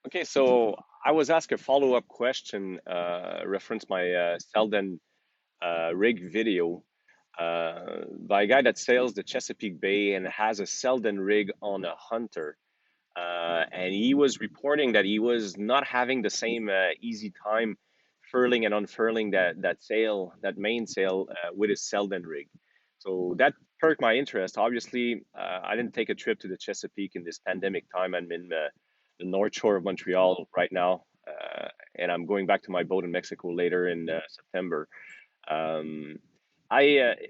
Okay, so I was asked a follow-up question, reference my Selden rig video by a guy that sails the Chesapeake Bay and has a Selden rig on a Hunter. And he was reporting that he was not having the same easy time furling and unfurling that main sail with his Selden rig. So that perked my interest. Obviously, I didn't take a trip to the Chesapeake in this pandemic time. I'm in the North Shore of Montreal right now, and I'm going back to my boat in Mexico later in September. Um,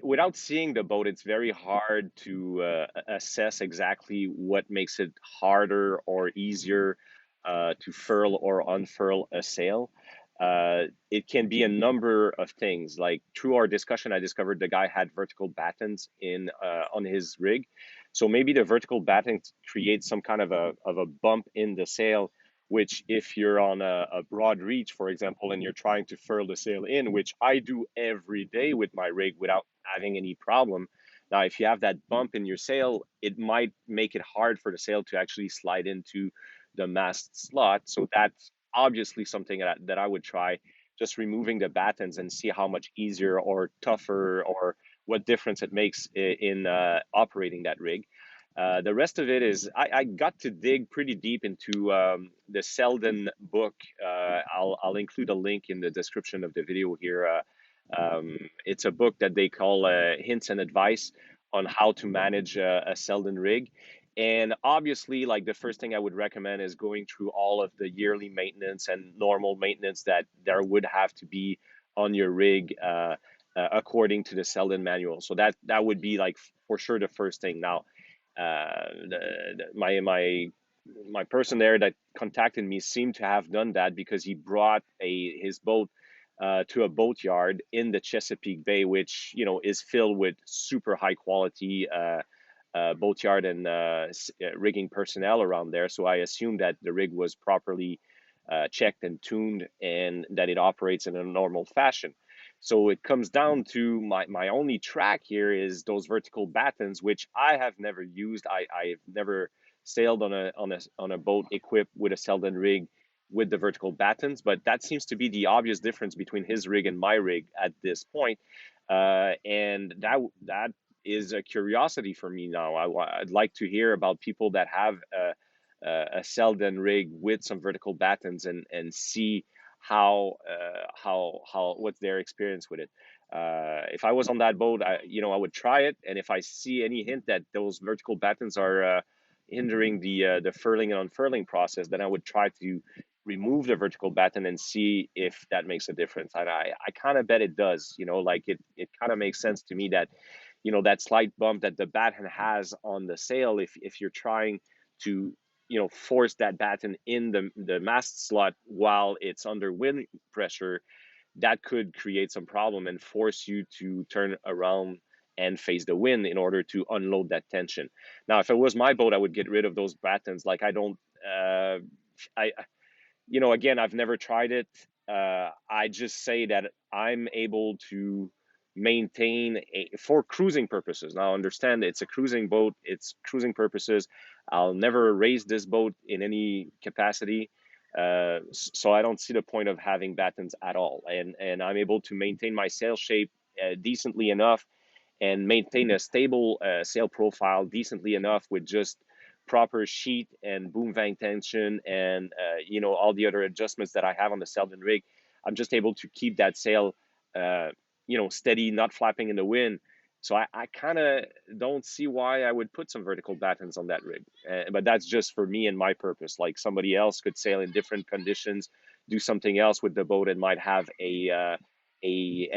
without seeing the boat, it's very hard to assess exactly what makes it harder or easier to furl or unfurl a sail. It can be a number of things. Like through our discussion, I discovered the guy had vertical battens in on his rig, so maybe the vertical battens create some kind of a bump in the sail, which if you're on a broad reach, for example, and you're trying to furl the sail in, which I do every day with my rig without having any problem. Now, if you have that bump in your sail, it might make it hard for the sail to actually slide into the mast slot. So that's obviously something that I would try, just removing the battens and see how much easier or tougher or what difference it makes in operating that rig. The rest of it is I got to dig pretty deep into the Selden book. I'll include a link in the description of the video here. It's a book that they call Hints and Advice on how to manage a Selden rig. And obviously, like the first thing I would recommend is going through all of the yearly maintenance and normal maintenance that there would have to be on your rig according to the Selden manual. So that would be like for sure the first thing. Now, my person there that contacted me seemed to have done that because he brought his boat to a boatyard in the Chesapeake Bay, which is filled with super high quality boatyard and rigging personnel around there. So I assume that the rig was properly checked and tuned, and that it operates in a normal fashion. So it comes down to my only track here is those vertical battens, which I have never used. I've never sailed on a boat equipped with a Selden rig with the vertical battens, but that seems to be the obvious difference between his rig and my rig at this point. And that is a curiosity for me now. I'd like to hear about people that have a Selden rig with some vertical battens and see how what's their experience with it. If I was on that boat, I would try it, and if I see any hint that those vertical battens are hindering the furling and unfurling process, then I would try to remove the vertical batten and see if that makes a difference. And I kind of bet it does. Like it kind of makes sense to me that that slight bump that the batten has on the sail, if you're trying to force that batten in the mast slot while it's under wind pressure, that could create some problem and force you to turn around and face the wind in order to unload that tension. Now, if it was my boat, I would get rid of those battens. Like I don't, I, again, I've never tried it. I just say that I'm able to maintain for cruising purposes. Now, understand it's a cruising boat, it's cruising purposes. I'll never raise this boat in any capacity. So I don't see the point of having battens at all. And I'm able to maintain my sail shape decently enough and maintain a stable sail profile decently enough with just proper sheet and boom vang tension and all the other adjustments that I have on the Selden rig. I'm just able to keep that sail steady, not flapping in the wind. So I kind of don't see why I would put some vertical battens on that rig. But that's just for me and my purpose. Like somebody else could sail in different conditions, do something else with the boat, and might have a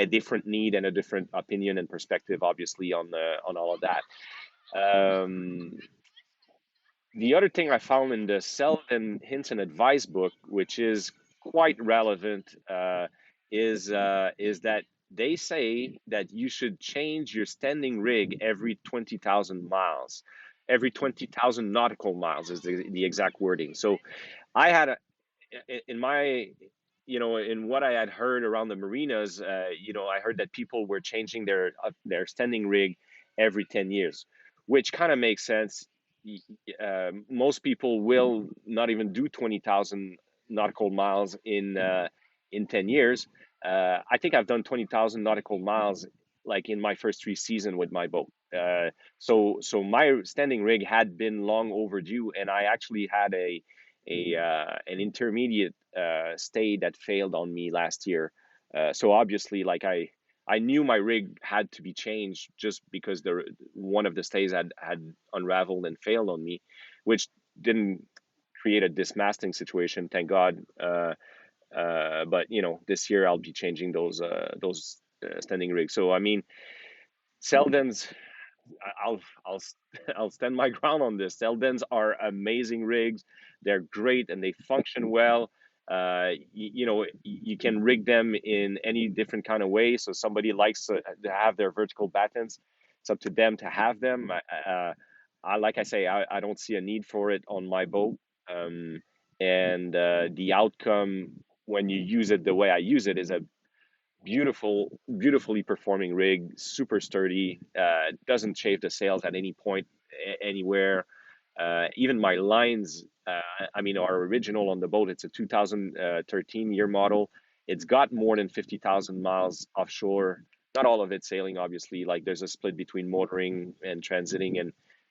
different need and a different opinion and perspective, obviously, on all of that. Um, the other thing I found in the Selden Hints and Advice book, which is quite relevant, is that they say that you should change your standing rig every 20,000 miles. Every 20,000 nautical miles is the exact wording. So I had in my, in what I had heard around the marinas, I heard that people were changing their standing rig every 10 years, which kind of makes sense. most people will not even do 20,000 nautical miles in 10 years. I think I've done 20,000 nautical miles like in my first 3 seasons with my boat. So my standing rig had been long overdue, and I actually had an intermediate stay that failed on me last year. So obviously, like I knew my rig had to be changed just because one of the stays had unraveled and failed on me, which didn't create a dismasting situation, thank God. But this year I'll be changing those standing rigs. So I mean, Selden's I'll I'll stand my ground on this. Seldens are amazing rigs. They're great and they function well. You can rig them in any different kind of way. So somebody likes to have their vertical battens. It's up to them to have them. Like I say, I don't see a need for it on my boat. And the outcome when you use it the way I use it is a beautifully performing rig, super sturdy. Doesn't chafe the sails at any point anywhere. Even my lines, I mean, are original on the boat. It's a 2013 year model. It's got more than 50,000 miles offshore. Not all of it sailing, obviously. Like there's a split between motoring and transiting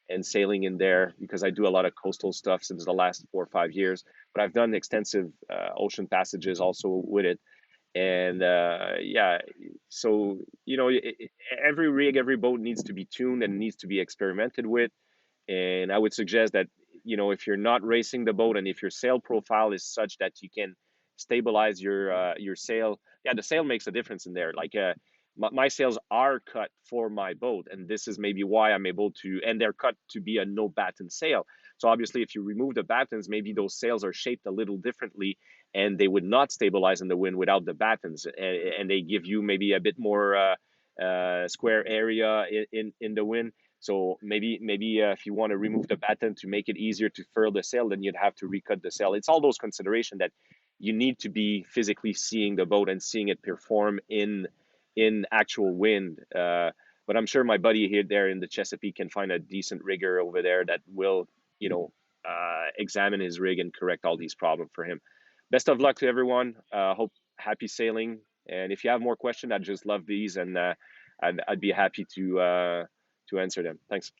and sailing in there because I do a lot of coastal stuff since the last 4 or 5 years. But I've done extensive ocean passages also with it. And yeah, so every rig, every boat needs to be tuned and needs to be experimented with. And I would suggest that, if you're not racing the boat and if your sail profile is such that you can stabilize your sail, yeah, the sail makes a difference in there. Like my sails are cut for my boat, and this is maybe why I'm able to, and they're cut to be a no batten sail. So obviously, if you remove the battens, maybe those sails are shaped a little differently, and they would not stabilize in the wind without the battens, and they give you maybe a bit more square area in the wind. So maybe if you want to remove the batten to make it easier to furl the sail, then you'd have to recut the sail. It's all those considerations that you need to be physically seeing the boat and seeing it perform in actual wind. But I'm sure my buddy here there in the Chesapeake can find a decent rigger over there that will, examine his rig and correct all these problems for him. Best of luck to everyone. Hope happy sailing. And if you have more questions, I'd just love these, and I'd be happy to answer them. Thanks.